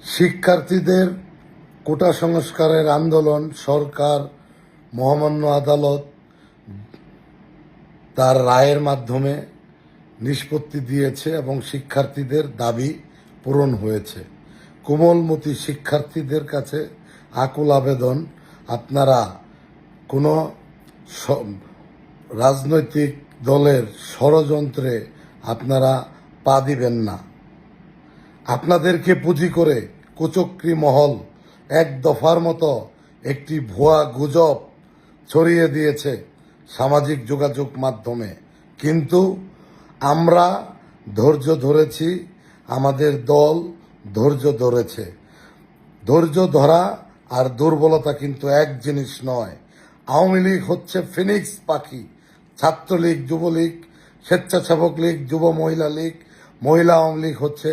শিক্ষার্থীদের কোটা সংস্কারের আন্দোলন সরকার, মহামান্য আদালত তার রায়ের মাধ্যমে নিষ্পত্তি দিয়েছে এবং শিক্ষার্থীদের দাবি পূরণ হয়েছে। কোমলমতি শিক্ষার্থীদের কাছে আকুল আবেদন, আপনারা কোনো রাজনৈতিক দলের ষড়যন্ত্রে আপনারা পা দিবেন না। আপনাদেরকে পুঁজি করে কুচক্রী মহল এক দফার মতো একটি ভুয়া গুজব ছড়িয়ে দিয়েছে সামাজিক যোগাযোগ মাধ্যমে, কিন্তু আমরা ধৈর্য ধরেছি, আমাদের দল ধৈর্য ধরেছে। ধৈর্য ধরা আর দুর্বলতা কিন্তু এক জিনিস নয়। আওয়ামী লীগ হচ্ছে ফিনিক্স পাখি, ছাত্রলীগ, যুবলীগ, স্বেচ্ছাসেবক লীগ, যুব মহিলা লীগ, মহিলা আওয়ামী লীগ হচ্ছে